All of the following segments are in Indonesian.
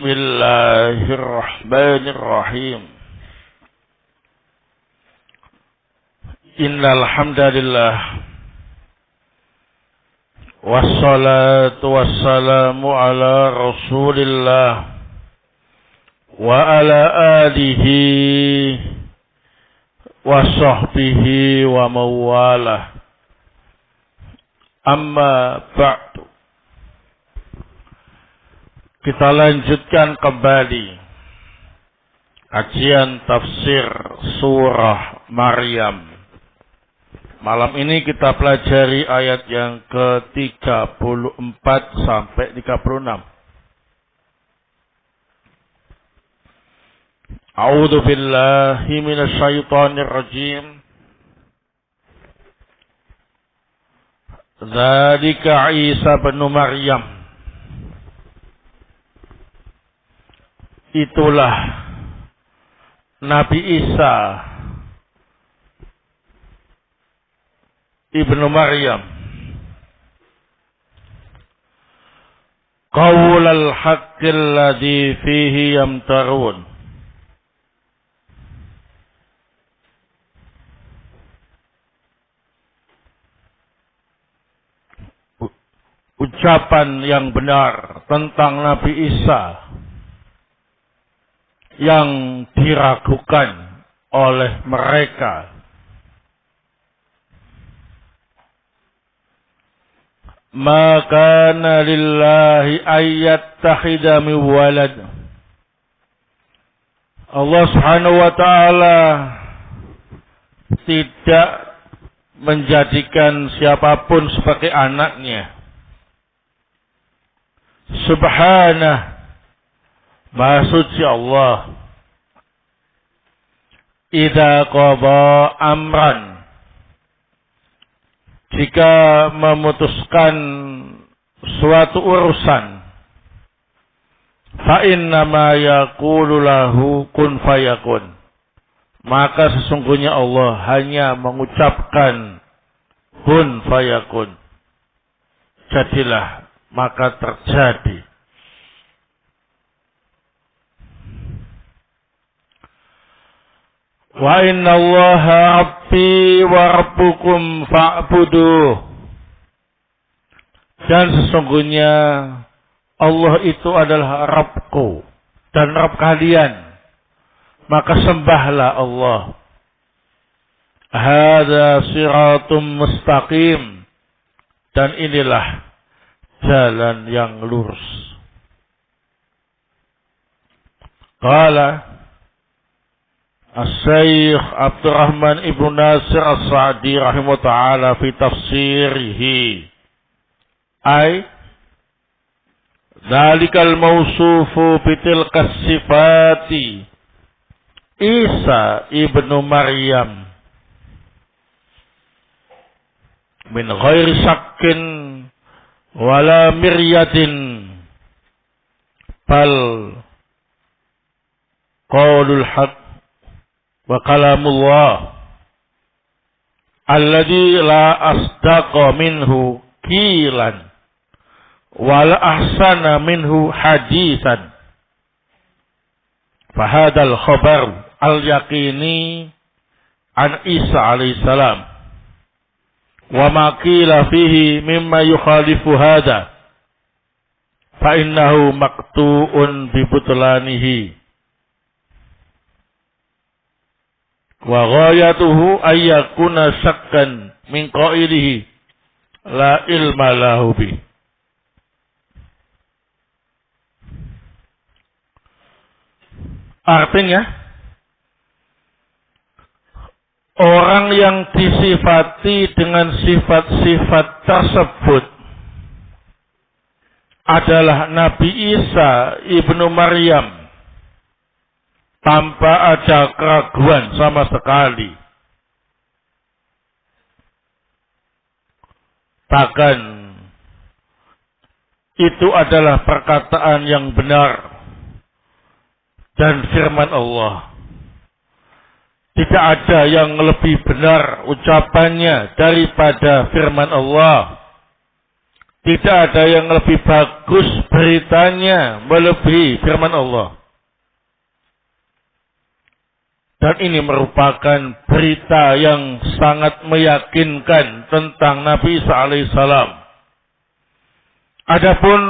Bismillahirrahmanirrahim. Innal hamdalillah wassalatu wassalamu ala Rasulillah wa ala alihi wa sahbihi wa mawalah. Amma ba'du. Kita lanjutkan kembali kajian tafsir surah Maryam. Malam ini kita pelajari ayat yang ke-34 sampai 36. A'udzu billahi minasy syaithanir rajim. Dzalika Isa bin Maryam. Itulah Nabi Isa ibnu Maryam, qaulal haqqil ladzi fihi yamtarun. Ucapan yang benar tentang Nabi Isa yang diragukan oleh mereka. Maka lillahi ayyattakhidha min walad. Allah Subhanahu wa taala tidak menjadikan siapapun sebagai anaknya. Subhanah, Maha suci Allah. Idza qada amran, jika memutuskan suatu urusan, fa innama yaqulu lahu kun fayakun, maka sesungguhnya Allah hanya mengucapkan kun fayakun, jadilah, maka terjadi. Wa inna Allaha rabbi wa rabbukum fa'buduh. Dan sesungguhnya Allah itu adalah Rabbku dan Rabb kalian, maka sembahlah Allah. Hadza siratum mustaqim, dan inilah jalan yang lurus. Qala As-Syaikh Abdurrahman Ibnu Nasir As-Sa'di rahimahullah ta'ala fi tafsirihi, ay dzalikal mausufu bitilkas sifati Isa ibnu Maryam min ghairi syakkin wala miryatin bal qaulul haqq wa kalamullah alladzi la asdaqa minhu qilan wa la ahsana minhu hadisan. Fahadal khabar al-yaqini an Isa alaihi salam wa ma qila fihi mimma yukhalifu hadha fa innahu maqtu'un bi butlanihi. Wa ghayatuhu ayyakuna syakkan min qailihi la ilma lahu bi. Artinya, orang yang disifati dengan sifat-sifat tersebut adalah Nabi Isa ibnu Maryam tanpa ada keraguan sama sekali. Bahkan itu adalah perkataan yang benar dan firman Allah. Tidak ada yang lebih benar ucapannya daripada firman Allah. Tidak ada yang lebih bagus beritanya melebihi firman Allah. Dan ini merupakan berita yang sangat meyakinkan tentang Nabi Isa alaihissalam. Adapun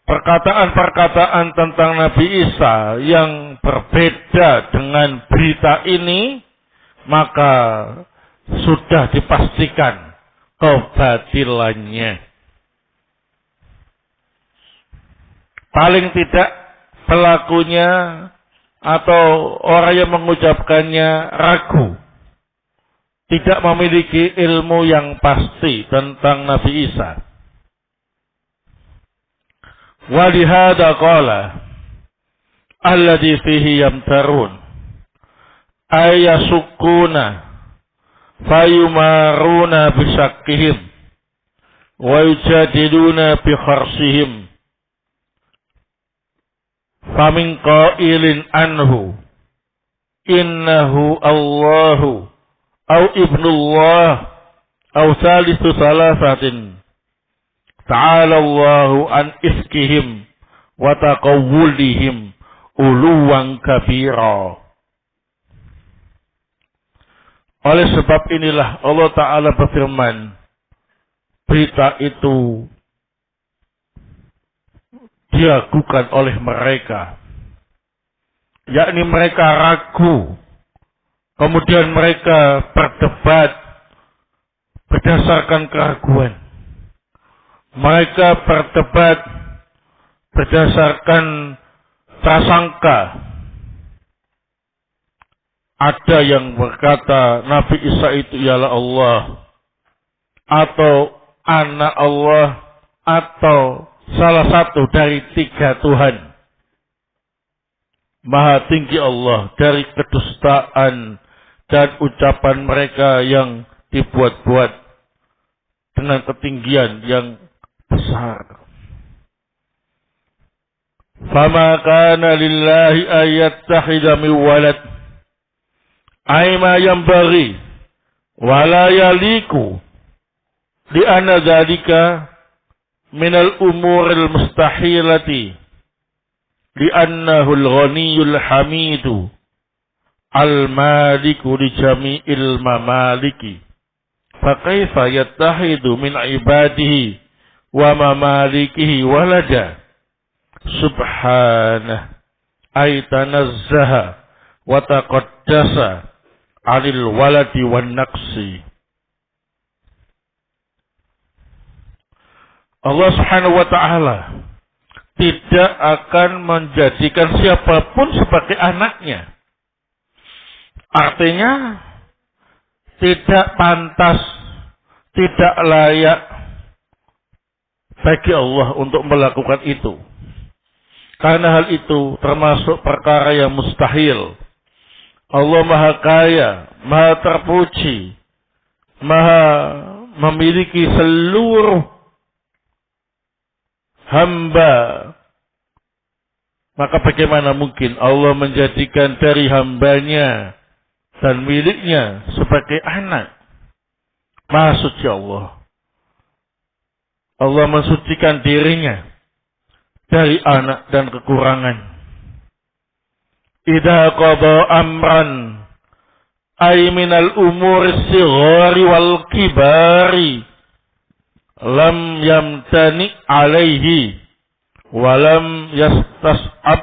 perkataan-perkataan tentang Nabi Isa yang berbeda dengan berita ini, maka sudah dipastikan kebatilannya. Paling tidak pelakunya atau orang yang mengucapkannya ragu, tidak memiliki ilmu yang pasti tentang Nabi Isa. Walihada qala alladhi fihi yamtarun ayasukuna fayumaruna bisakkihim wa yujadiluna bi kharsihim famin qailin anhu innahu Allahu au ibnullah au salisu salasatin ta'ala Allahu an ifkihim wa taqawwulihim uluwan kabira. Oleh sebab inilah Allah Ta'ala berfirman, berita itu diragukan oleh mereka, yakni mereka ragu, kemudian mereka berdebat berdasarkan keraguan. Mereka berdebat berdasarkan prasangka. Ada yang berkata Nabi Isa itu ialah Allah, atau anak Allah, atau salah satu dari 3 Tuhan. Maha tinggi Allah dari kedustaan dan ucapan mereka yang dibuat-buat dengan ketinggian yang besar. Fama kana lillahi ayattakhidha min walad ay ma yanbaghi wa la yaliku li anna dzalika min al-umur al-mustahilati li annahu al-ghaniyul hamidu al-maliku li jami'il mamaliki fa kaifa yattahidu min ibadihi wa mamalikihi walada subhanah ay tanazzaha wa taqaddasa 'anil waladi wan naqsi. Allah Subhanahu wa ta'ala tidak akan menjadikan siapapun sebagai anaknya. Artinya tidak pantas, tidak layak bagi Allah untuk melakukan itu. Karena hal itu termasuk perkara yang mustahil. Allah Maha Kaya, Maha Terpuji, Maha memiliki seluruh hamba. Maka bagaimana mungkin Allah menjadikan dari hambanya dan miliknya sebagai anak? Maha suci Allah. Allah mensucikan dirinya dari anak dan kekurangan. Idza qada amran ay minal umuri sighari wal kibari lam yamtani alaihi wa lam yastas'ab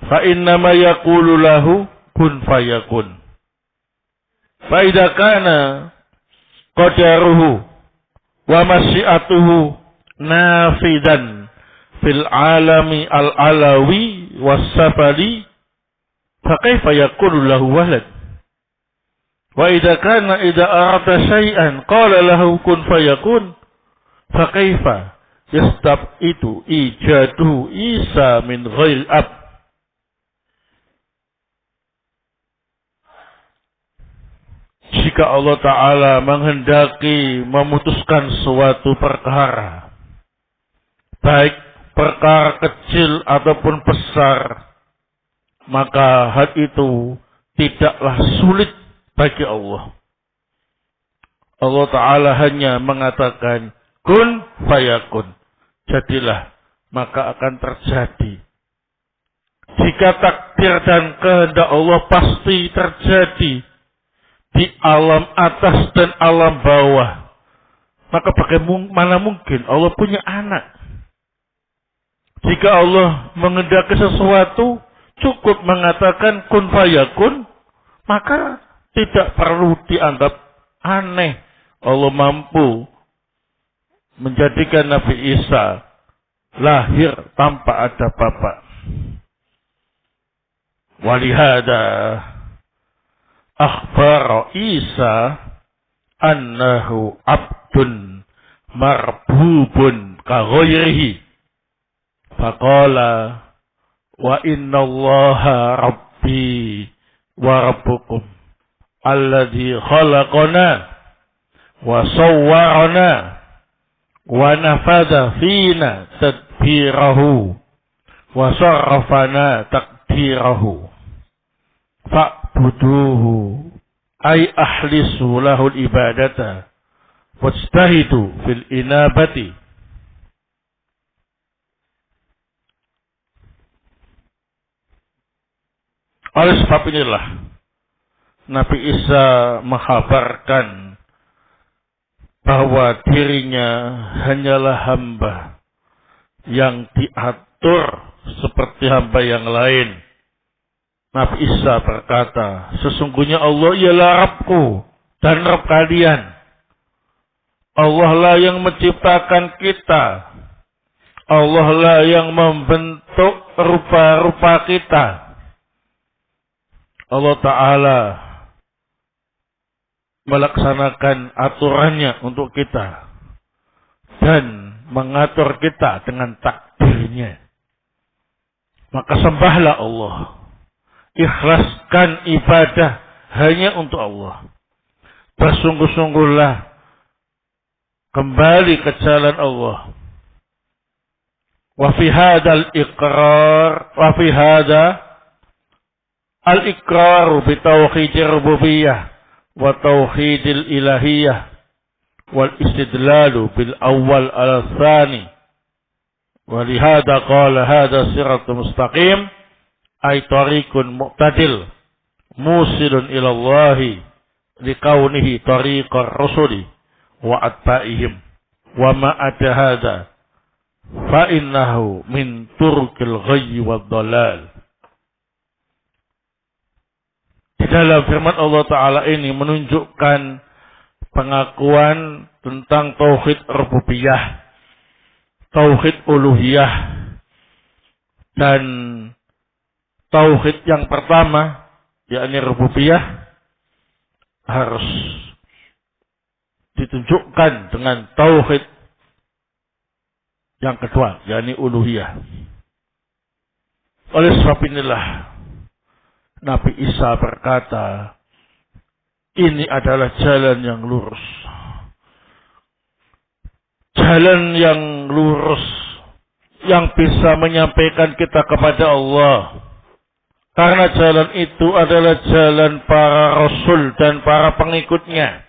fa innama yaqulu lahu kun fayakun. Fa idza kana qadaruhu wa masyiatuhu nafidan fil alami al-alawi was-safali fa kaifa yakunu lahu walad. Wa idza kana idza arada syai'an qala lahu kun fayakun fa kaifa yastabitu ijadu Isa min ghairi ab. Jika Allah Ta'ala menghendaki memutuskan suatu perkara, baik perkara kecil ataupun besar, maka hal itu tidaklah sulit bagi Allah. Allah Ta'ala hanya mengatakan kun fayakun. Jadilah, maka akan terjadi. Jika takdir dan kehendak Allah pasti terjadi di alam atas dan alam bawah. Maka bagaimana mungkin Allah punya anak? Jika Allah menghendaki sesuatu, cukup mengatakan kun fayakun, maka tidak perlu dianggap aneh. Allah mampu menjadikan Nabi Isa lahir tanpa ada bapak. Walihada akhbara Isa annahu abdun marbubun ka ghairihi. Faqala wa inna Allaha rabbi wa rabbukum alladhi khalaqana wa sawwarana wa nafadha fina tadbirahu wa sarrafana takdirahu fa'buduhu ay ahlisu lahul ibadata wajtahidu fil inabati. Oleh sebab inilah Nabi Isa menghabarkan bahwa dirinya hanyalah hamba yang diatur seperti hamba yang lain. Nabi Isa berkata, sesungguhnya Allah ialah Rabbku dan Rabb kalian. Allah lah yang menciptakan kita. Allah lah yang membentuk rupa-rupa kita. Allah Ta'ala melaksanakan aturannya untuk kita dan mengatur kita dengan takdirnya. Maka sembahlah Allah. Ikhlaskan ibadah hanya untuk Allah. Bersungguh-sungguhlah kembali ke jalan Allah. Wa fi hadzal iqrar wa fi hadza al-iqrar bi tauhidir rububiyyah wa tauhidil ilahiyah wal istidlalu bil awwal ala tsani. Wa li hadza qala hadza siratul mustaqim ay tariqun mu'tadil musilun ila Allah li kaunihi tariqar rusuli wa atba'ihim wa ma ada hadza fa innahu min turqil ghayyi wad dhalal. Di dalam firman Allah Ta'ala ini menunjukkan pengakuan tentang tauhid rububiyah, tauhid uluhiyah, dan tauhid yang pertama, yakni rububiyah, harus ditunjukkan dengan tauhid yang kedua, yakni uluhiyah. Oleh sebab inilah Nabi Isa berkata, ini adalah jalan yang lurus. Jalan yang lurus yang bisa menyampaikan kita kepada Allah. Karena jalan itu adalah jalan para rasul dan para pengikutnya.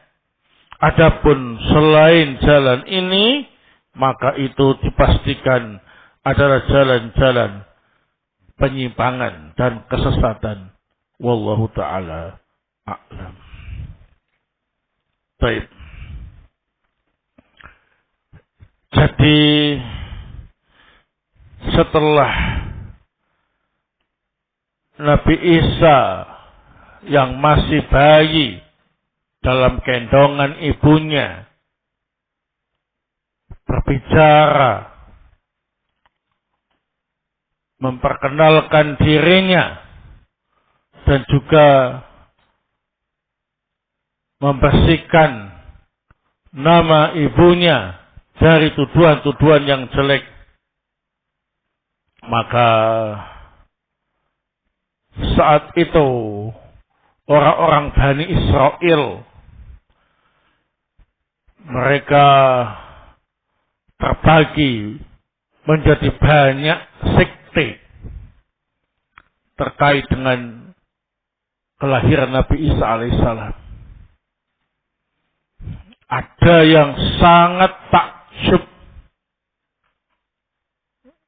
Adapun selain jalan ini, maka itu dipastikan adalah jalan-jalan penyimpangan dan kesesatan. Wallahu ta'ala a'lam. Baik. Jadi setelah Nabi Isa yang masih bayi dalam gendongan ibunya berbicara, memperkenalkan dirinya, dan juga membersihkan nama ibunya dari tuduhan-tuduhan yang jelek. Maka saat itu orang-orang Bani Israel, mereka terbagi menjadi banyak sekte terkait dengan kelahiran Nabi Isa alaihissalam. Ada yang sangat takjub ujub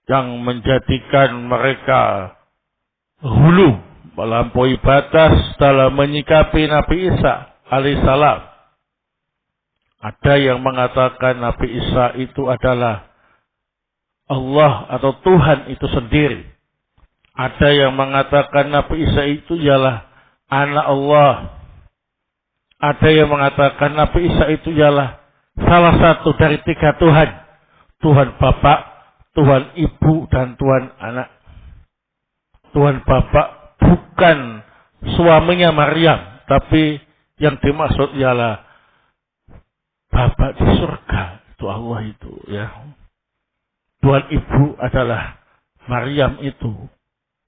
yang menjadikan mereka hulu, melampaui batas dalam menyikapi Nabi Isa alaihissalam. Ada yang mengatakan Nabi Isa itu adalah Allah atau Tuhan itu sendiri. Ada yang mengatakan Nabi Isa itu ialah anak Allah. Ada yang mengatakan Nabi Isa itu ialah salah satu dari 3 Tuhan. Tuhan Bapa, Tuhan Ibu, dan Tuhan Anak. Tuhan Bapa bukan suaminya Maryam, tapi yang dimaksud ialah Bapa di surga. Itu Allah itu, ya. Tuhan Ibu adalah Maryam itu.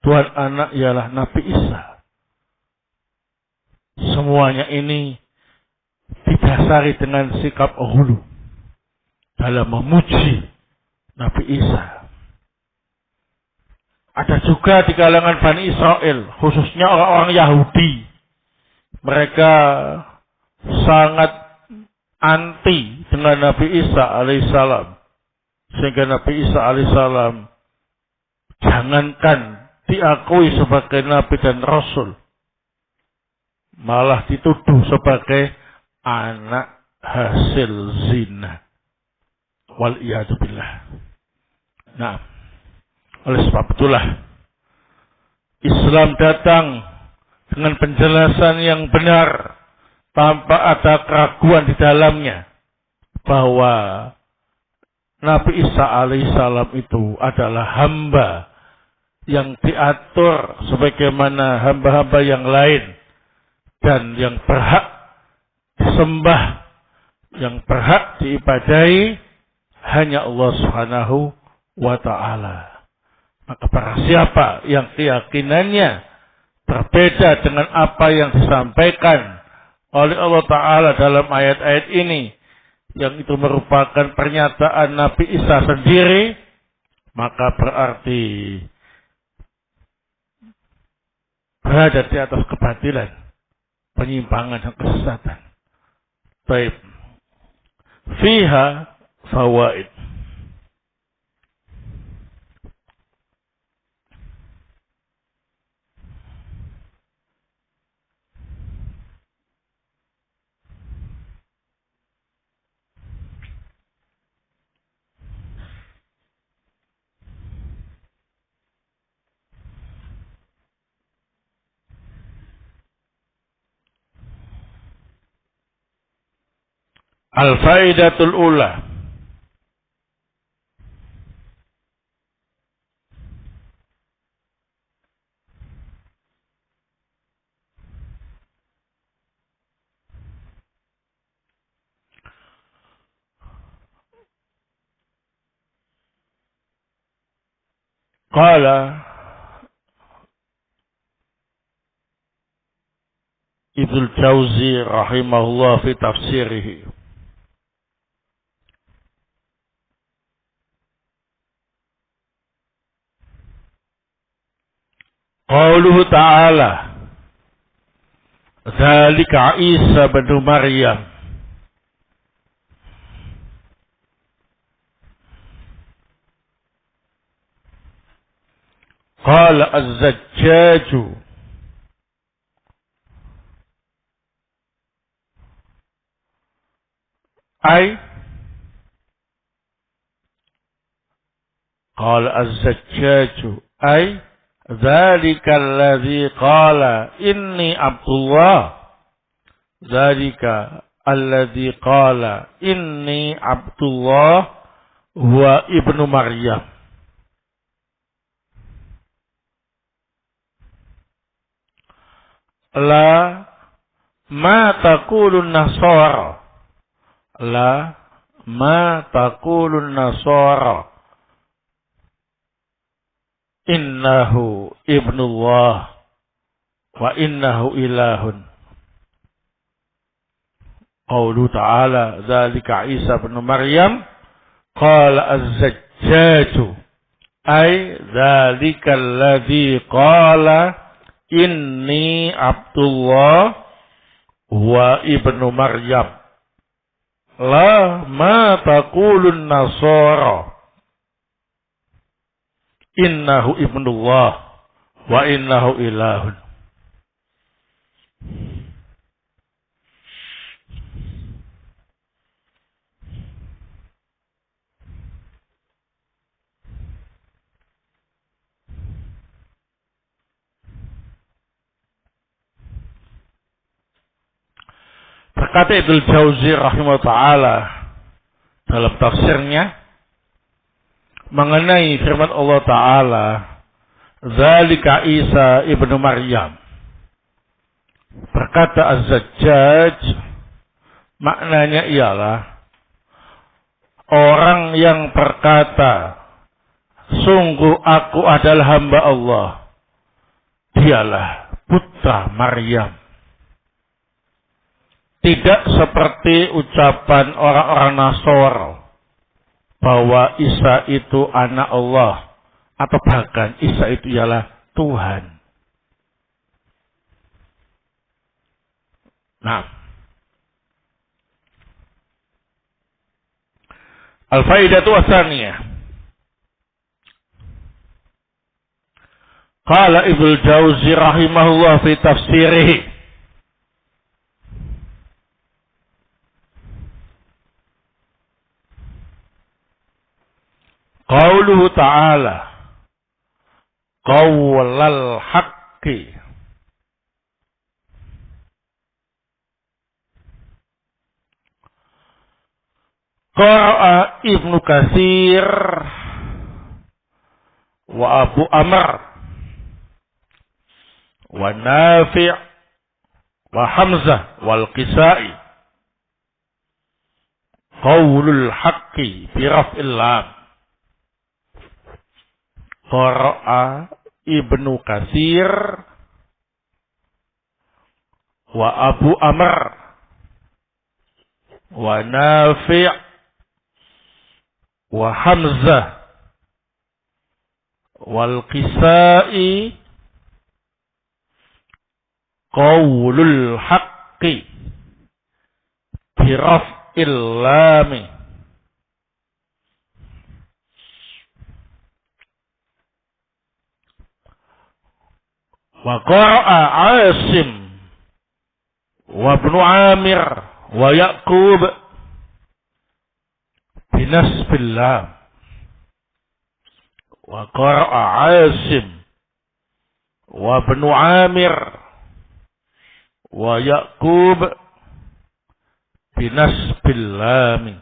Tuhan Anak ialah Nabi Isa. Semuanya ini didasari dengan sikap hulu dalam memuji Nabi Isa. Ada juga di kalangan Bani Israel, khususnya orang-orang Yahudi. Mereka sangat anti dengan Nabi Isa alaihissalam. Sehingga Nabi Isa alaihissalam jangankan diakui sebagai Nabi dan Rasul, malah dituduh sebagai anak hasil zina. Wal'iyadzubillah. Nah, oleh sebab itulah Islam datang dengan penjelasan yang benar tanpa ada keraguan di dalamnya bahwa Nabi Isa alaihissalam itu adalah hamba yang diatur sebagaimana hamba-hamba yang lain dan yang berhak disembah, yang berhak diibadahi hanya Allah Subhanahu wa ta'ala. Maka para siapa yang keyakinannya berbeda dengan apa yang disampaikan oleh Allah Ta'ala dalam ayat-ayat ini, yang itu merupakan pernyataan Nabi Isa sendiri, maka berarti berada di atas kebatilan, penyimpangan dan kesesatan. Baik. Fiha fawaid. Al-faidatul ula. Qala Ibnu Jauzi rahimahullah fi tafsirihi. Qauluhu ta'ala, dzalika Isa bin Maryam. Qala az-Zajjaju, ay qala az-Zajjaju, ay dzalika alladzi qala inni Abdullah. Dzalika alladzi qala inni Abdullah wa ibnu Maryam. La ma taqulun nasara. La ma taqulun nasara. Innahu ibnullah wa innahu ilahun. Qaulu ta'ala dzalika Isa bin Maryam qala az-Zajjaju, ay dzalika alladzi qala inni Abdullah wa ibnu Maryam. la ma taqulun nasara innahu ibnullah wa innahu ilahun. Berkata Ibnu Jauzi rahimahullah ta'ala dalam tafsirnya mengenai firman Allah ta'ala, Zalika Isa ibnu Maryam. Berkata Az-Zajjaj, maknanya ialah orang yang berkata, sungguh aku adalah hamba Allah, dialah putra Maryam. Tidak seperti ucapan orang-orang Nasara bahwa Isa itu anak Allah atau bahkan Isa itu ialah Tuhan. Nah, al-faidatu wasaniyah. Qala Ibnu Jauzi rahimahullah fi tafsirihi. Qauluhu ta'ala qaulal haqqi qara'a Ibnu Katsir wa Abu Amr wa Nafi' wa Hamzah wal Qisai qaulul haqqi bi raf'il lam. Qara'a Ibnu Katsir wa Abu Amr wa Nafi' wa Hamzah wal Qisai qaulul haqqi bi raf'il lam. Wa qara'a Asim wa Ibnu Amir wa Yaqub binasbil lam. Wa qara'a Asim wa Ibnu Amir wa Yaqub binasbil lam.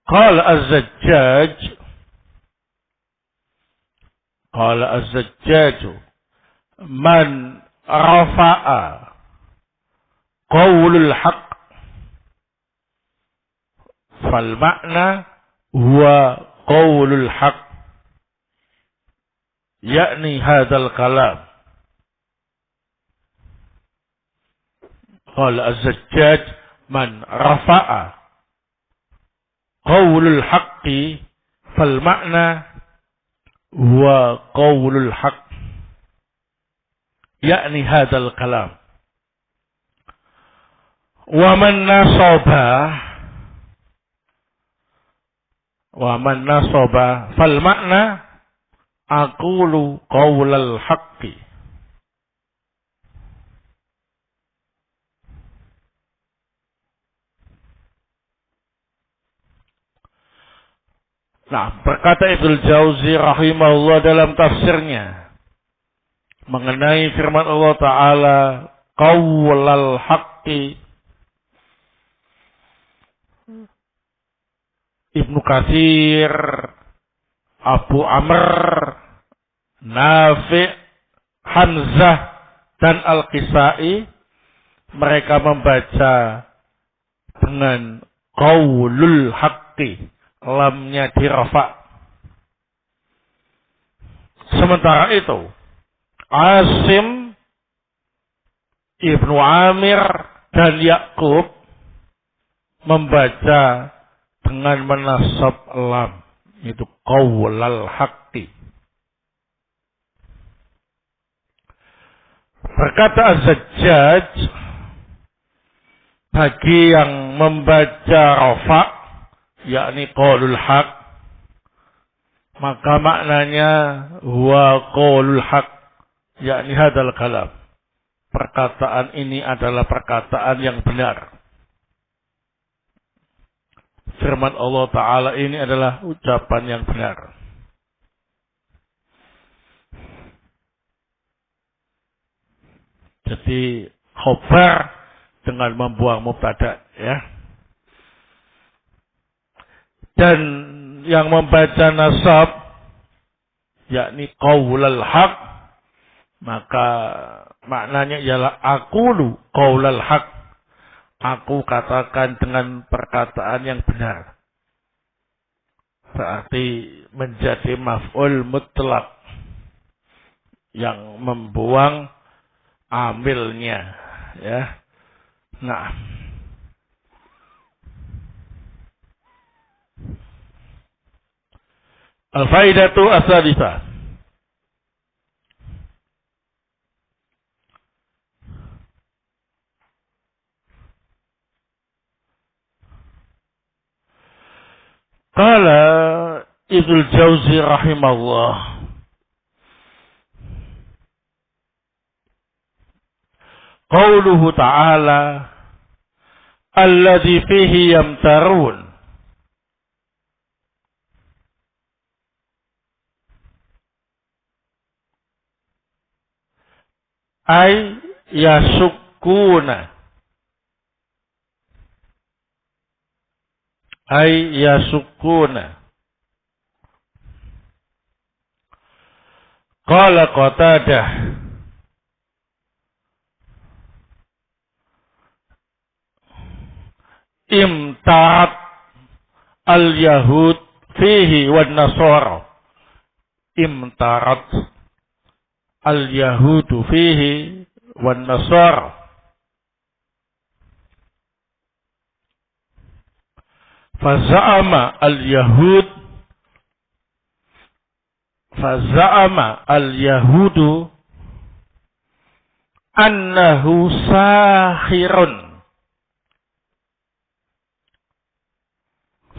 Qala Az-Zajjaj man rafa'a qaulul haqq fal ma'na huwa qaulul haqq yakni hadzal kalam. Qala Az-Zajjaj man rafa'a qaulul haqqi fal ma'na huwa qaulul haqq yakni hadzal kalam. Wa man nasaba fal ma'na aqulu qaulal haqqi. Nah, berkata Ibnu Jauzi rahimahullah dalam tafsirnya mengenai firman Allah Ta'ala qaulal haqqi, Ibnu Katsir, Abu Amr, Nafi', Hamzah, dan Al-Qisai mereka membaca dengan qaulul haqqi, lamnya dirafa. Sementara itu Asim, Ibnu Amir, dan Yaqub membaca dengan menasab lam, itu qaulal haqqi. Berkata Az-Zajjaj, bagi yang membaca rafa, yakni qaulul haq, maka maknanya huwa qaulul haq, yakni hadal kalam. Perkataan ini adalah perkataan yang benar. Firman Allah Ta'ala ini adalah ucapan yang benar. Jadi khobar dengan membuang mubtada, ya. Dan yang membaca nasab, yakni qaulul haq, maka maknanya ialah aqulu qaulul haq. Aku katakan dengan perkataan yang benar. Berarti menjadi maf'ul mutlak yang membuang amilnya, ya. Nah, al-faidatu as-sadisah. Qala Ibnu Jauzi rahimahullah, qauluhu ta'ala alladzi fihi yamtarun, ay yasukkuna, ay yasukkuna. Qala Qatadah, imtarat al-yahud fihi wan nasara. Imtarat al-yahudu fihi wan nasara. Faza'ama al-yahudu annahu sahirun.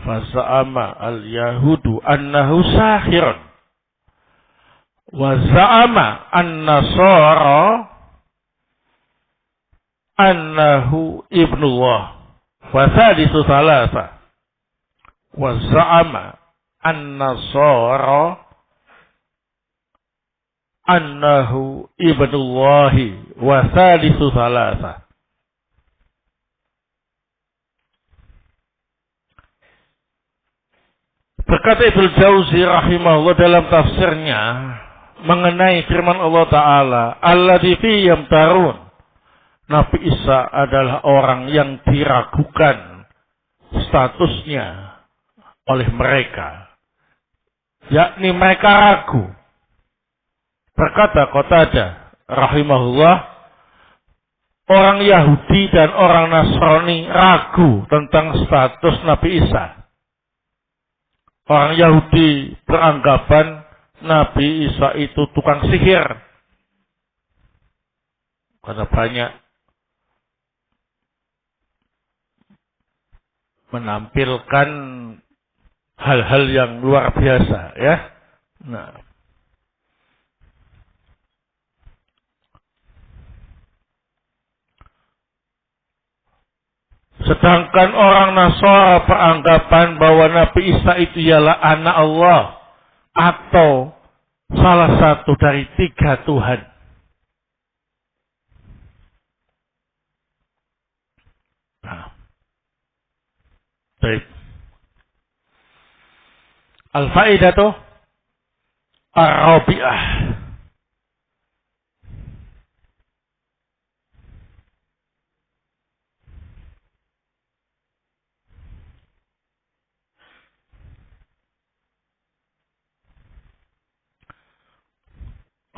Faza'ama al-yahudu annahu sahirun. Wa za'ama an-nasara annahu ibnullah. Wa thalithu thalatha. Wa za'ama an-nasara annahu ibnullahi wa thalithu thalatha. Berkata Ibnu Jauzi rahimahullah dalam tafsirnya mengenai firman Allah Ta'ala, alladzi fi yamtarun, Nabi Isa adalah orang yang diragukan statusnya oleh mereka, yakni mereka ragu. Berkata Qatadah rahimahullah, orang Yahudi dan orang Nasrani ragu tentang status Nabi Isa. Orang Yahudi beranggapan Nabi Isa itu tukang sihir, karena banyak menampilkan hal-hal yang luar biasa, ya. Nah, sedangkan orang Nasara beranggapan bahwa Nabi Isa itu ialah anak Allah atau salah satu dari 3 Tuhan. Nah, baik. Al-faidatu ar-rabi'ah.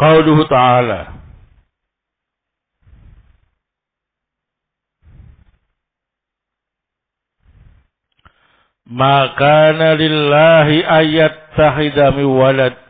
Qauluhu ta'ala, ma kana lillahi ayattakhidha min walad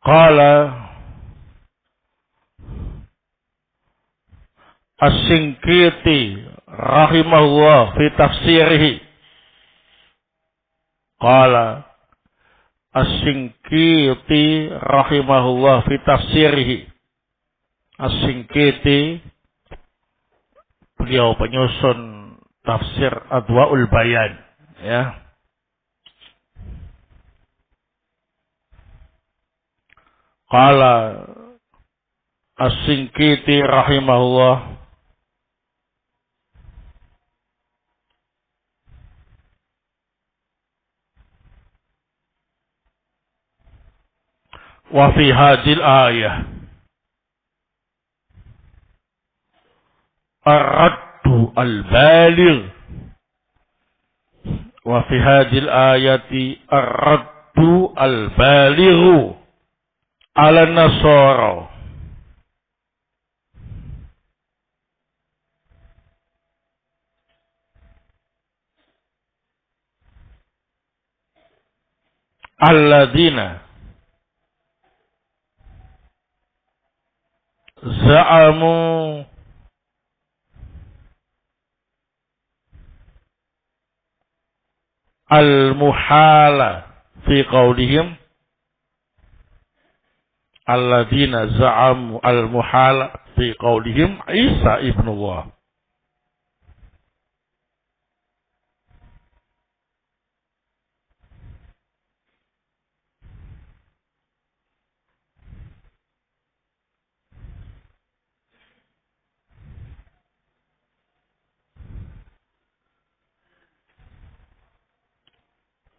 Qala As-Shinqiti rahimahullah fi tafsirihi. Qala As-Shinqiti rahimahullah fi tafsirihi. As-Shinqiti beliau penyusun tafsir Adwaul Bayan, ya. Qala As-Shinqiti rahimahullah wa fi hadhil ayah ar-raddu al-baligh wa fi hadhil ayati ar-raddu al-baligh ala nasara alladzina za'amu al-muhala fi qawlihim alladzina za'amu al-muhala fi qawlihim Isa ibnullah.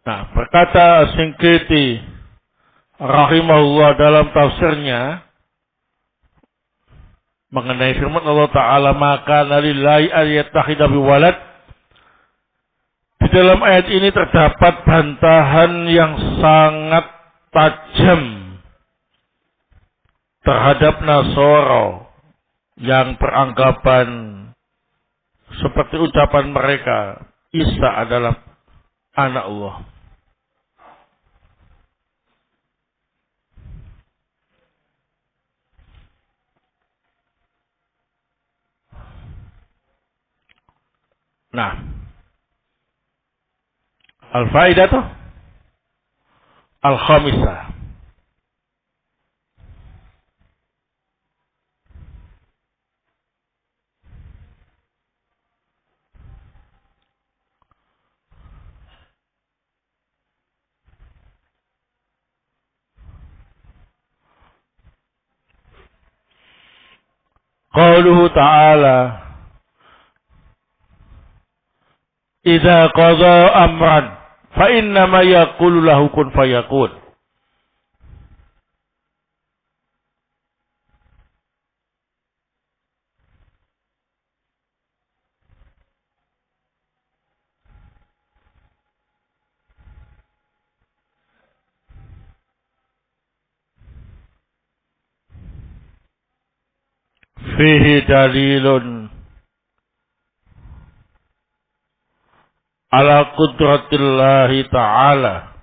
Nah, berkata Shinqiti rahimahullah dalam tafsirnya mengenai firman Allah Ta'ala, maka lillahi an yattakhidha biwalad. Di dalam ayat ini terdapat bantahan yang sangat tajam terhadap Nasara yang beranggapan seperti ucapan mereka, Isa adalah anak Allah. Nah, al-faidatu al-khamisah. Qauluhu ta'ala, idza qadha amran fa innama yaqulu lahu kun fayakun. Fihi dalilun ala qudratillahi ta'ala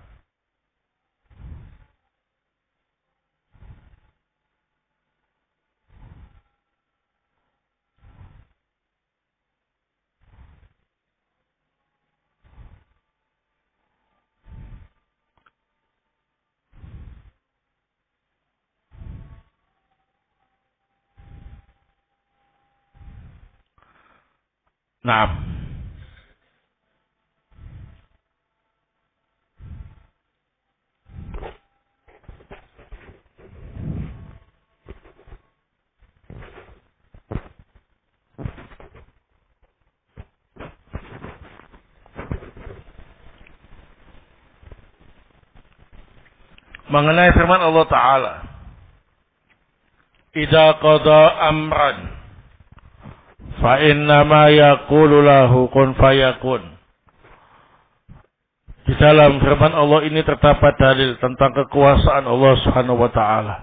Naam. Mengenai firman Allah Ta'ala, idza qada amran fa innama yaqulu lahu kun fayakun. Di dalam firman Allah ini terdapat dalil tentang kekuasaan Allah Subhanahu wa Ta'ala.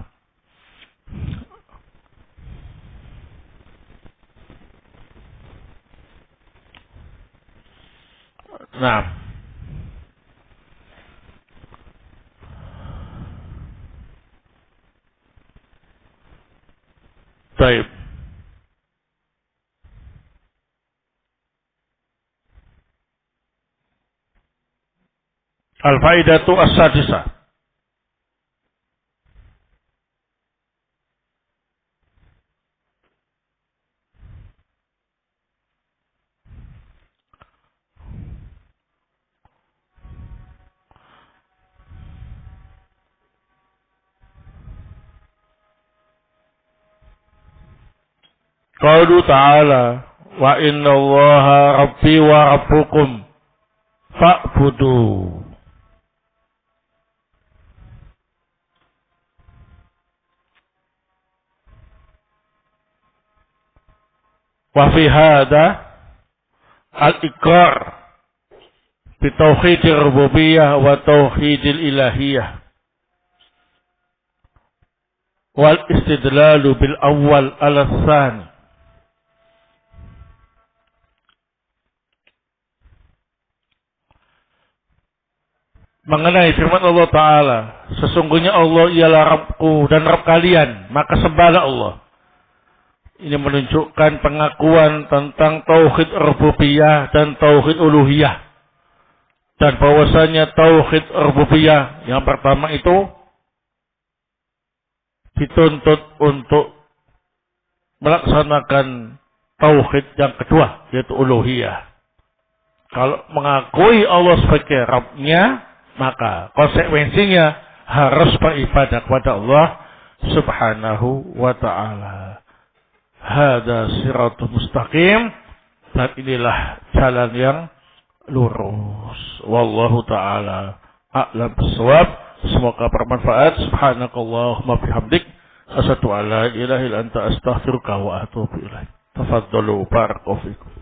Nah, Baik. Al-faidatu as-sadisah. Qaulu ta'ala wa inna allaha rabbi wa rabbukum fa'budu. Wa fi hadha al-iqrar bi tauhidir rububiyyah wa tauhidil ilahiyah wal istidlalu bil awwal ala tsani. Mengenai firman Allah Ta'ala, sesungguhnya Allah ialah Rabbku dan Rabb kalian, maka sembahlah Allah. Ini menunjukkan pengakuan tentang tauhid rububiyah dan tauhid uluhiyah. Dan bahwasanya tauhid rububiyah yang pertama itu dituntut untuk melaksanakan tauhid yang kedua, yaitu uluhiyah. Kalau mengakui Allah sebagai Rabbnya, maka konsekuensinya harus beribadah kepada Allah Subhanahu wa ta'ala. Hada siratul mustaqim. Dan inilah jalan yang lurus. Wallahu ta'ala a'lam bissawab. Semoga bermanfaat. Subhanakallahumma bihamdik. Asyhadu an la ilaha illa anta astaghfiruka wa atubu ilaik. Tafaddalu barakallahu fikum.